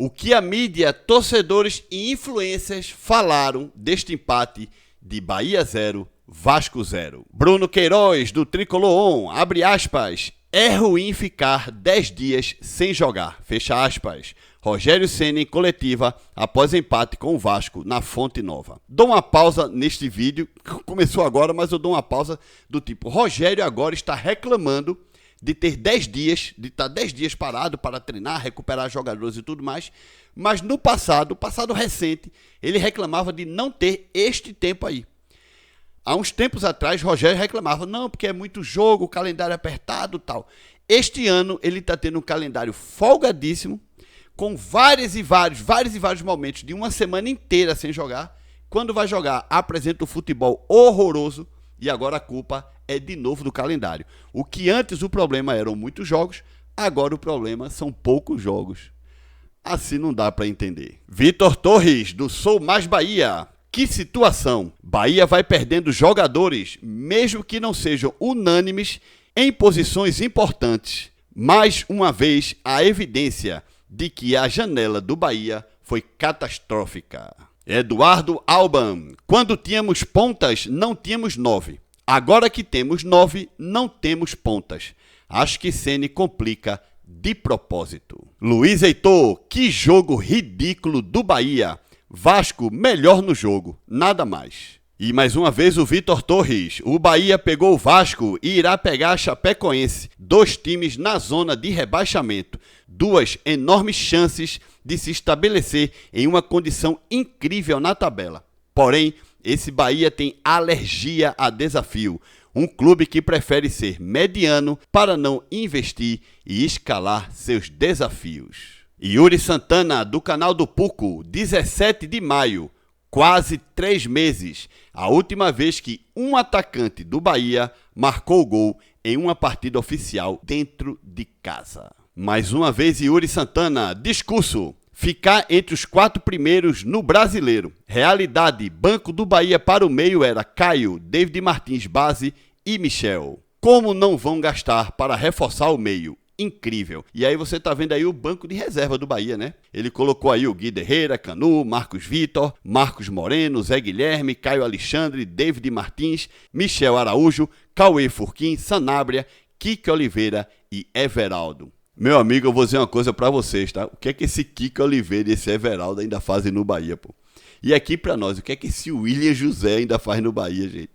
O que a mídia, torcedores e influencers falaram deste empate de Bahia 0, Vasco 0. Bruno Queiroz, do Tricolor On, abre aspas, é ruim ficar 10 dias sem jogar, fecha aspas. Rogério Ceni em coletiva após empate com o Vasco na Fonte Nova. Dou uma pausa neste vídeo, começou agora, mas eu dou uma pausa do tipo, Rogério agora está reclamando de ter 10 dias, de estar 10 dias parado para treinar, recuperar jogadores e tudo mais, mas no passado recente, ele reclamava de não ter este tempo aí. Há uns tempos atrás, Rogério reclamava, não, porque é muito jogo, o calendário é apertado e tal. Este ano, ele está tendo um calendário folgadíssimo, com vários e vários momentos de uma semana inteira sem jogar. Quando vai jogar, apresenta um futebol horroroso, e agora a culpa é de novo do calendário. O que antes o problema eram muitos jogos, agora o problema são poucos jogos. Assim não dá para entender. Vitor Torres, do Sou Mais Bahia. Que situação! Bahia vai perdendo jogadores, mesmo que não sejam unânimes, em posições importantes. Mais uma vez, a evidência de que a janela do Bahia foi catastrófica. Eduardo Alban. Quando tínhamos pontas, não tínhamos 9. Agora que temos 9, não temos pontas. Acho que Ceni complica de propósito. Luiz Heitor. Que jogo ridículo do Bahia. Vasco melhor no jogo, nada mais. E mais uma vez o Vitor Torres. O Bahia pegou o Vasco e irá pegar a Chapecoense. 2 times na zona de rebaixamento. 2 enormes chances de se estabelecer em uma condição incrível na tabela. Porém, esse Bahia tem alergia a desafio. Um clube que prefere ser mediano para não investir e escalar seus desafios. Yuri Santana, do canal do Puco, 17 de maio. Quase 3 meses, a última vez que um atacante do Bahia marcou gol em uma partida oficial dentro de casa. Mais uma vez, Yuri Santana, discurso. Ficar entre os 4 primeiros no Brasileiro. Realidade, banco do Bahia para o meio era Caio, David Martins base e Michel. Como não vão gastar para reforçar o meio? Incrível. E aí você tá vendo aí o banco de reserva do Bahia, né? Ele colocou aí o Guido Herrera, Canu, Marcos Vitor, Marcos Moreno, Zé Guilherme, Caio Alexandre, David Martins, Michel Araújo, Cauê Furquim, Sanabria, Kike Oliveira e Everaldo. Meu amigo, eu vou dizer uma coisa pra vocês, tá? O que é que esse Kike Oliveira e esse Everaldo ainda fazem no Bahia, pô? E aqui pra nós, o que é que esse William José ainda faz no Bahia, gente?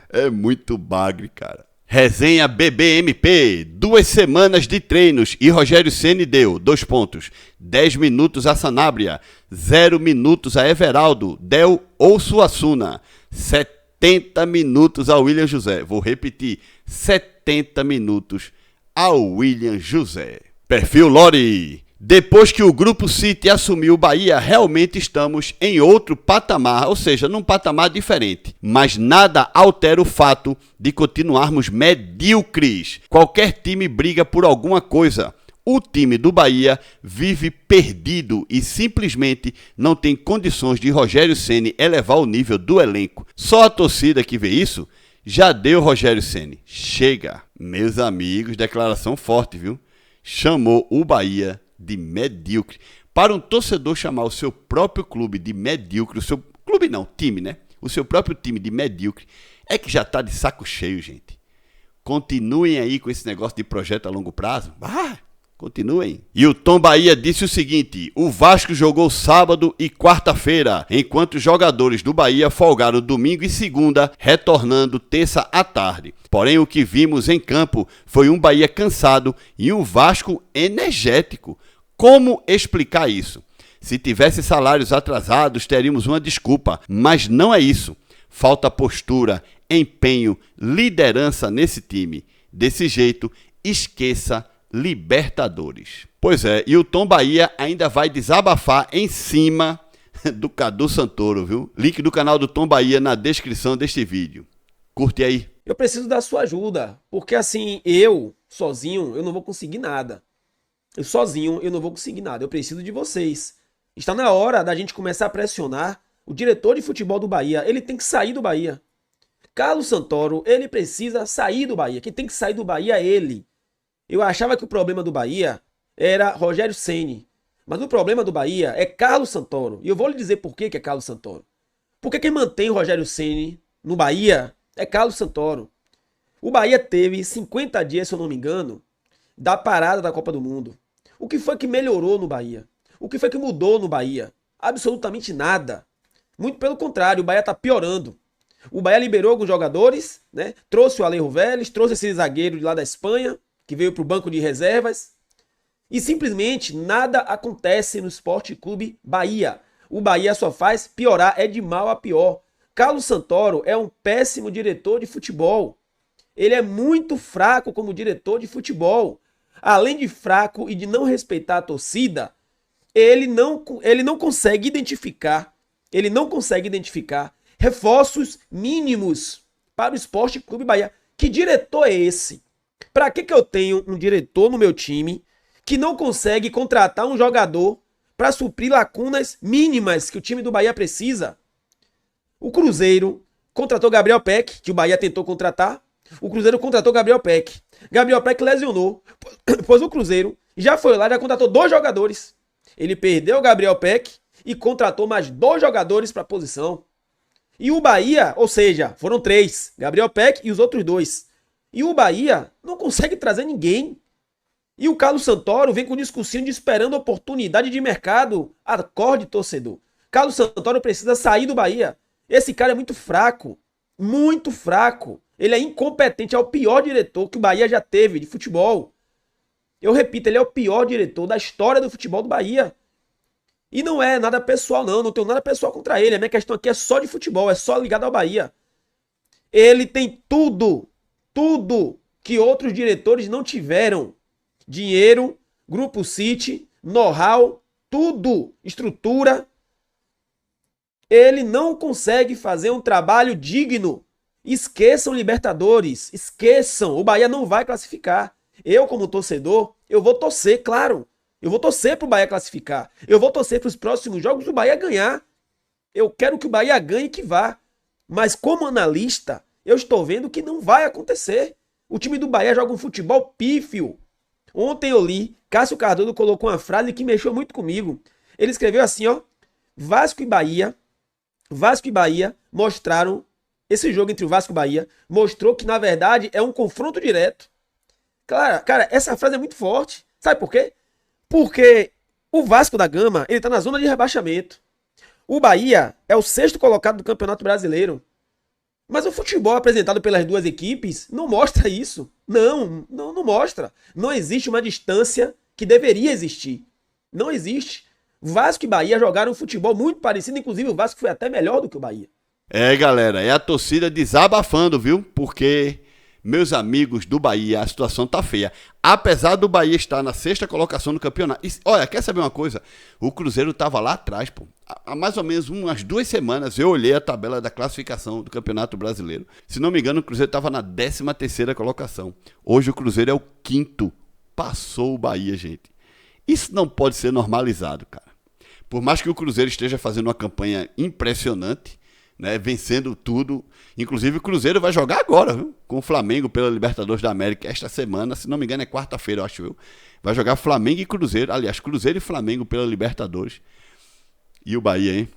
É muito bagre, cara. Resenha BBMP, 2 semanas de treinos e Rogério Ceni deu, 2 pontos, 10 minutos a Sanabria, 0 minutos a Everaldo, Del ou Suassuna, 70 minutos a William José, vou repetir, 70 minutos ao William José. Perfil Lori. Depois que o Grupo City assumiu o Bahia, realmente estamos em outro patamar, ou seja, num patamar diferente. Mas nada altera o fato de continuarmos medíocres. Qualquer time briga por alguma coisa. O time do Bahia vive perdido e simplesmente não tem condições de Rogério Ceni elevar o nível do elenco. Só a torcida que vê isso já deu Rogério Ceni. Chega. Meus amigos, declaração forte, viu? Chamou o Bahia de medíocre. Para um torcedor chamar o seu próprio clube de medíocre, o seu clube não, time, né? O seu próprio time de medíocre, é que já tá de saco cheio, gente. Continuem aí com esse negócio de projeto a longo prazo. Continuem. E o Tom Bahia disse o seguinte: o Vasco jogou sábado e quarta-feira, enquanto os jogadores do Bahia folgaram domingo e segunda, retornando terça à tarde. Porém, o que vimos em campo foi um Bahia cansado e um Vasco energético. Como explicar isso? Se tivesse salários atrasados, teríamos uma desculpa, mas não é isso. Falta postura, empenho, liderança nesse time. Desse jeito, esqueça Libertadores. Pois é, e o Tom Bahia ainda vai desabafar em cima do Cadu Santoro, viu? Link do canal do Tom Bahia na descrição deste vídeo. Curte aí. Eu preciso da sua ajuda, porque assim, eu, sozinho, eu não vou conseguir nada. Eu não vou conseguir nada. Eu preciso de vocês. Está na hora da gente começar a pressionar o diretor de futebol do Bahia. Ele tem que sair do Bahia. Carlos Santoro, ele precisa sair do Bahia. Quem tem que sair do Bahia é ele. Eu achava que o problema do Bahia era Rogério Ceni. Mas o problema do Bahia é Carlos Santoro. E eu vou lhe dizer por que é Carlos Santoro. Porque quem mantém o Rogério Ceni no Bahia é Carlos Santoro. O Bahia teve 50 dias, se eu não me engano, da parada da Copa do Mundo. O que foi que melhorou no Bahia? O que foi que mudou no Bahia? Absolutamente nada. Muito pelo contrário, o Bahia está piorando. O Bahia liberou alguns jogadores, né? Trouxe o Alejo Vélez, trouxe esse zagueiro de lá da Espanha, que veio para o banco de reservas. E simplesmente nada acontece no Sport Clube Bahia. O Bahia só faz piorar, é de mal a pior. Carlos Santoro é um péssimo diretor de futebol. Ele é muito fraco como diretor de futebol. Além de fraco e de não respeitar a torcida, ele não consegue identificar reforços mínimos para o Sport Clube Bahia. Que diretor é esse? Para que eu tenho um diretor no meu time que não consegue contratar um jogador para suprir lacunas mínimas que o time do Bahia precisa? O Cruzeiro contratou Gabriel Peck, que o Bahia tentou contratar. O Cruzeiro contratou Gabriel Peck. Gabriel Peck lesionou, pois o Cruzeiro já foi lá e já contratou 2 jogadores. Ele perdeu o Gabriel Peck e contratou mais 2 jogadores para a posição. E o Bahia, ou seja, foram 3, Gabriel Peck e os outros 2. E o Bahia não consegue trazer ninguém. E o Carlos Santoro vem com discursinho de esperando oportunidade de mercado. Acorde, torcedor. Carlos Santoro precisa sair do Bahia. Esse cara é muito fraco. Muito fraco. Ele é incompetente. É o pior diretor que o Bahia já teve de futebol. Eu repito, ele é o pior diretor da história do futebol do Bahia. E não é nada pessoal, não. Não tenho nada pessoal contra ele. A minha questão aqui é só de futebol. É só ligado ao Bahia. Ele tem tudo que outros diretores não tiveram. Dinheiro, Grupo City, know-how, tudo, estrutura. Ele não consegue fazer um trabalho digno. Esqueçam Libertadores, esqueçam. O Bahia não vai classificar. Eu, como torcedor, eu vou torcer, claro. Eu vou torcer pro Bahia classificar. Eu vou torcer pros próximos jogos do Bahia ganhar. Eu quero que o Bahia ganhe e que vá. Mas como analista, eu estou vendo que não vai acontecer. O time do Bahia joga um futebol pífio. Ontem eu li, Cássio Cardoso colocou uma frase que mexeu muito comigo. Ele escreveu assim, ó: Vasco e Bahia mostraram, esse jogo entre o Vasco e o Bahia, mostrou que na verdade é um confronto direto. Cara, essa frase é muito forte. Sabe por quê? Porque o Vasco da Gama, ele tá na zona de rebaixamento. O Bahia é o 6º colocado do Campeonato Brasileiro. Mas o futebol apresentado pelas duas equipes não mostra isso. Não mostra. Não existe uma distância que deveria existir. Não existe. Vasco e Bahia jogaram um futebol muito parecido, inclusive o Vasco foi até melhor do que o Bahia. É, galera, é a torcida desabafando, viu? Porque, meus amigos do Bahia, a situação tá feia. Apesar do Bahia estar na 6ª colocação no campeonato. Olha, quer saber uma coisa? O Cruzeiro tava lá atrás, pô. Há mais ou menos umas 2 semanas eu olhei a tabela da classificação do Campeonato Brasileiro. Se não me engano, o Cruzeiro estava na 13ª colocação. Hoje o Cruzeiro é o 5º. Passou o Bahia, gente. Isso não pode ser normalizado, cara. Por mais que o Cruzeiro esteja fazendo uma campanha impressionante, né, vencendo tudo. Inclusive o Cruzeiro vai jogar agora, viu? Com o Flamengo pela Libertadores da América esta semana, se não me engano é quarta-feira, eu acho, viu? Vai jogar Flamengo e Cruzeiro, aliás, Cruzeiro e Flamengo pela Libertadores. E o Bahia, hein?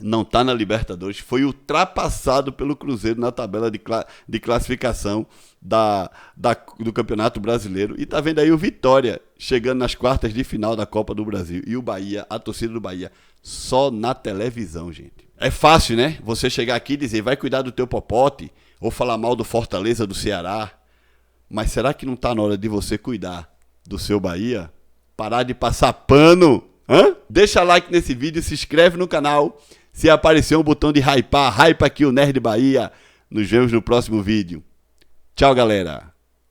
Não tá na Libertadores, foi ultrapassado pelo Cruzeiro na tabela de classificação do Campeonato Brasileiro. E tá vendo aí o Vitória chegando nas quartas de final da Copa do Brasil. E o Bahia, a torcida do Bahia, só na televisão, gente. É fácil, né? Você chegar aqui e dizer, vai cuidar do teu popote, ou falar mal do Fortaleza do Ceará. Mas será que não tá na hora de você cuidar do seu Bahia? Parar de passar pano? Hã? Deixa like nesse vídeo, se inscreve no canal. Se aparecer um botão de hypar, hypa aqui o Nerd Bahia. Nos vemos no próximo vídeo. Tchau, galera.